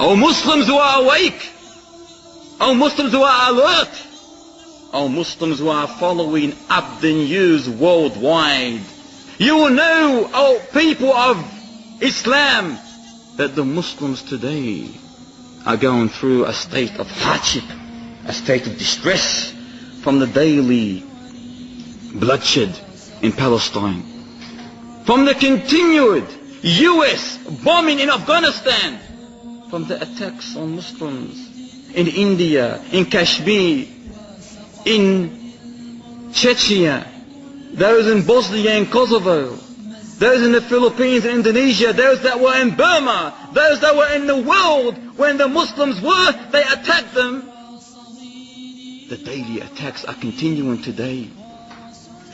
O Muslims who are awake, O Muslims who are alert, O Muslims who are following up the news worldwide, you will know, O people of Islam, that the Muslims today are going through a state of hardship, a state of distress from the daily bloodshed in Palestine, from the continued US bombing in Afghanistan, from the attacks on Muslims in India, in Kashmir, in Chechnya, those in Bosnia and Kosovo, those in the Philippines and Indonesia, those that were in Burma, those that were in the world when the Muslims were, they attacked them. The daily attacks are continuing today.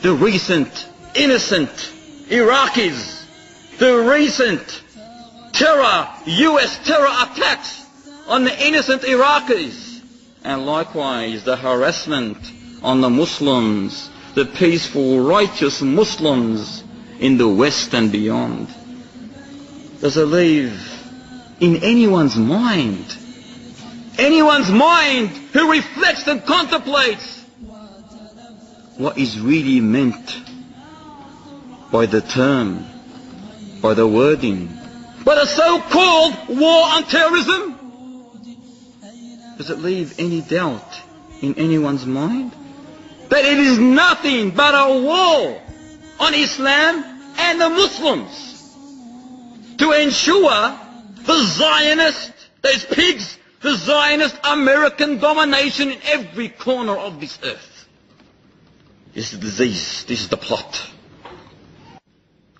The recent innocent Iraqis, the recent terror, US terror attacks on the innocent Iraqis, and likewise the harassment on the Muslims, the peaceful, righteous Muslims in the West and beyond. Does it leave in anyone's mind who reflects and contemplates what is really meant by the term, by the wording, by the so-called war on terrorism? Does it leave any doubt in anyone's mind that it is nothing but a war on Islam and the Muslims to ensure the Zionist, those pigs, the Zionist American domination in every corner of this earth? This is the disease, this is the plot.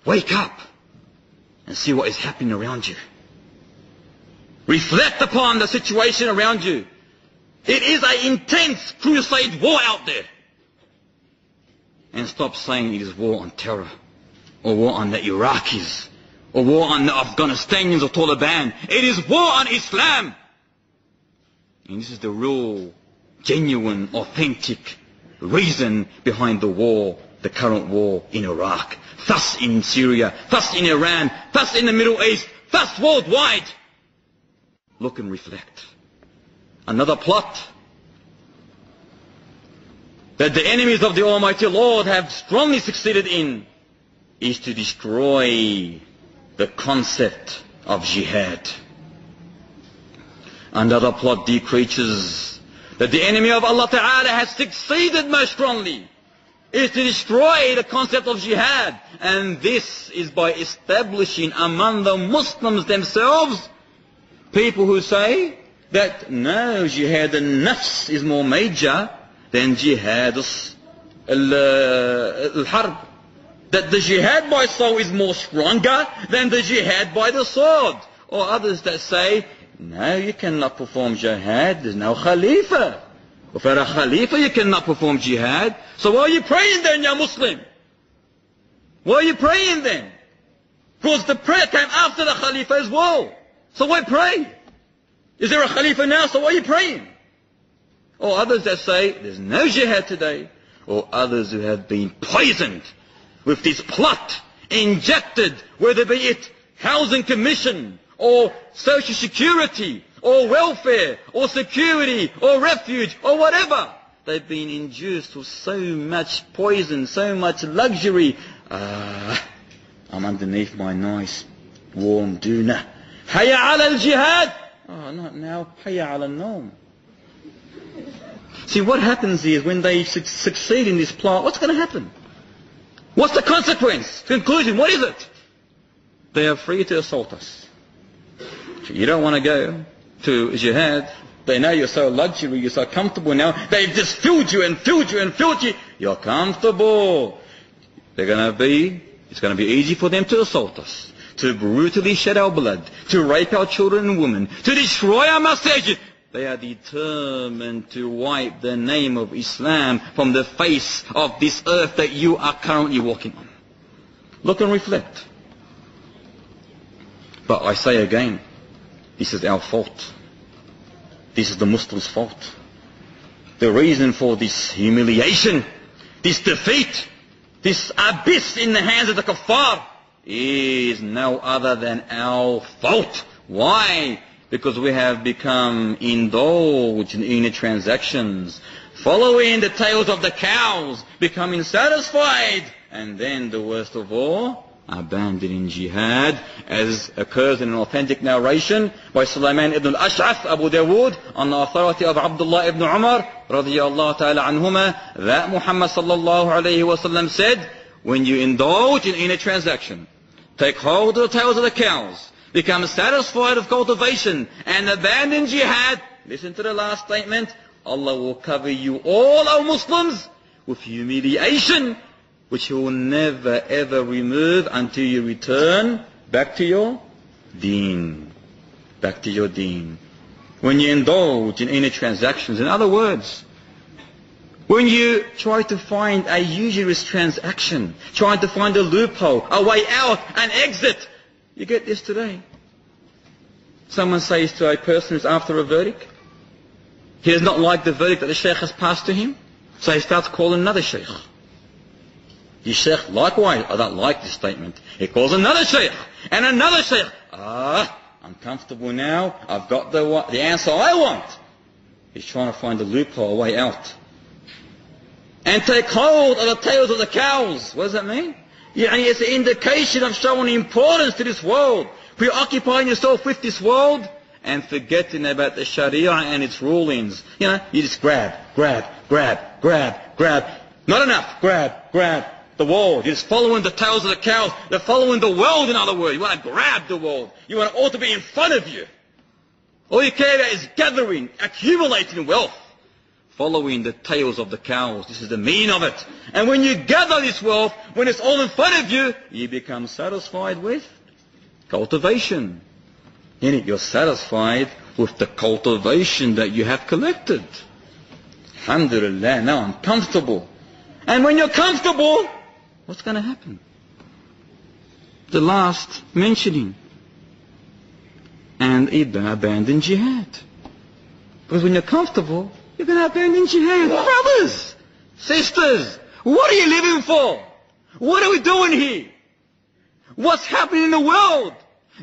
Wake up and see what is happening around you. Reflect upon the situation around you. It is an intense crusade war out there. And stop saying it is war on terror, or war on the Iraqis, or war on the Afghanistanians or Taliban. It is war on Islam. And this is the real, genuine, authentic reason behind the war, the current war in Iraq, thus in Syria, thus in Iran, thus in the Middle East, thus worldwide. Look and reflect. Another plot that the enemies of the Almighty Lord have strongly succeeded in is to destroy the concept of jihad. Another plot, dear creatures, that the enemy of Allah Ta'ala has succeeded most strongly is to destroy the concept of jihad. And this is by establishing among the Muslims themselves people who say that no, jihad al-nafs is more major than jihad al-harb. That the jihad by soul is more stronger than the jihad by the sword. Or others that say, no, you cannot perform jihad, there's no Khalifa. Without a Khalifa you cannot perform jihad. So why are you praying then, ya Muslim? Why are you praying then? Because the prayer came after the Khalifa as well. So why pray? Is there a Khalifa now, so why are you praying? Or others that say, there's no jihad today. Or others who have been poisoned with this plot, injected, whether be it housing commission, or social security, or welfare, or security, or refuge, or whatever. They've been induced with so much poison, so much luxury. I'm underneath my nice warm doona. Hayya ala al-jihad. Oh, not now. Hayya ala al-nawm. See, what happens is when they succeed in this plot, what's going to happen? What's the consequence? Conclusion, what is it? They are free to assault us. You don't want to go to jihad. They know you're so luxury, you're so comfortable now. They've just filled you and filled you and filled you. You're comfortable. It's going to be easy for them to assault us, to brutally shed our blood, to rape our children and women, to destroy our masajid. They are determined to wipe the name of Islam from the face of this earth that you are currently walking on. Look and reflect. But I say again, this is our fault. This is the Muslims' fault. The reason for this humiliation, this defeat, this abyss in the hands of the kuffar is no other than our fault. Why? because we have become indulged in inner transactions, following the tails of the cows, becoming satisfied, and then the worst of all, abandoning jihad, as occurs in an authentic narration by Sulaiman ibn al-Ash'ath, Abu Dawood, on the authority of Abdullah ibn Umar, radiyallahu ta'ala anhuma, that Muhammad sallallahu alayhi wa sallam said, when you indulge in inner transaction, take hold of the tails of the cows, become satisfied of cultivation, and abandon jihad, listen to the last statement, Allah will cover you all, O Muslims, with humiliation, which He will never ever remove until you return back to your deen. Back to your deen. When you indulge in inner transactions, in other words, when you try to find a usurious transaction, trying to find a loophole, a way out, an exit, you get this today. Someone says to a person who's after a verdict, he does not like the verdict that the sheikh has passed to him, so he starts calling another sheikh. You sheikh, likewise, I don't like this statement. He calls another sheikh, and another sheikh. I'm comfortable now, I've got the answer I want. He's trying to find a loophole, a way out. And take hold of the tails of the cows. What does that mean? It's an indication of showing importance to this world, preoccupying yourself with this world, and forgetting about the Sharia and its rulings. You just grab. Not enough, grab. The world. You're just following the tails of the cows. You're following the world, in other words. You want to grab the world. You want it all to be in front of you. All you care about is gathering, accumulating wealth. Following the tails of the cows. This is the meaning of it. And when you gather this wealth, when it's all in front of you, you become satisfied with cultivation. You're satisfied with the cultivation that you have collected. Alhamdulillah, now I'm comfortable. And when you're comfortable, what's going to happen? The last mentioning. And abandon jihad. Because when you're comfortable, you're going to abandon jihad. Brothers, sisters, what are you living for? What are we doing here? What's happening in the world?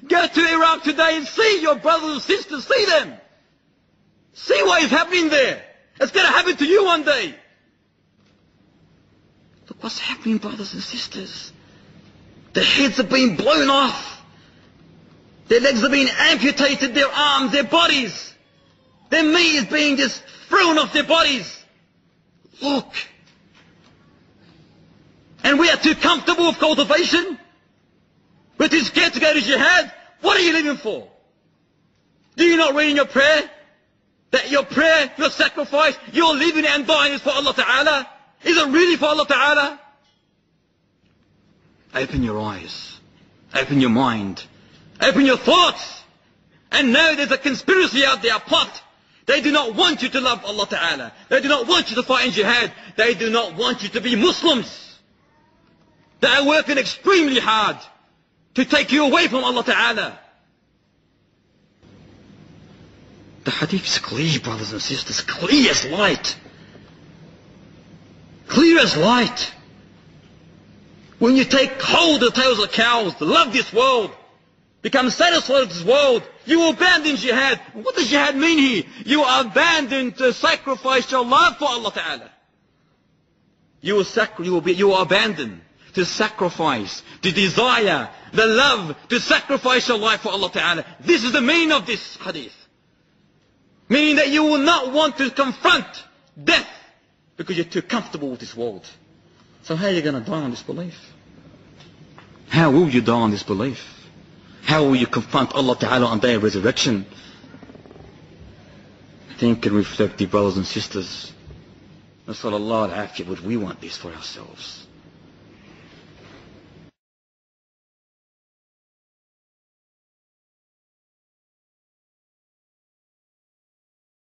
Go to Iraq today and see your brothers and sisters, see them. See what is happening there. It's going to happen to you one day. Look what's happening, brothers and sisters. Their heads are being blown off. Their legs are being amputated, their arms, their bodies. Their meat is being just thrown off their bodies. Look. And we are too comfortable with cultivation. We're too scared to go to jihad. What are you living for? Do you not read in your prayer that your prayer, your sacrifice, your living and dying is for Allah Ta'ala? Is it really for Allah Ta'ala? Open your eyes. Open your mind. Open your thoughts. And know there's a conspiracy out there, a plot. They do not want you to love Allah Ta'ala. They do not want you to fight in jihad. They do not want you to be Muslims. They are working extremely hard to take you away from Allah Ta'ala. The hadith is clear, brothers and sisters, clear as light. Clear as light. When you take hold of the tails of the cows, love this world, become satisfied with this world, you will abandon jihad. What does jihad mean here? You are abandoned to sacrifice your life for Allah Ta'ala. You are abandoned to sacrifice, to desire, the love, to sacrifice your life for Allah Ta'ala. This is the meaning of this hadith. Meaning that you will not want to confront death because you're too comfortable with this world. So how are you going to die on this belief? How will you die on this belief? How will you confront Allah Ta'ala on the day of resurrection? Think and reflect, dear brothers and sisters. Nasallallahu al-afiyah, but we want this for ourselves.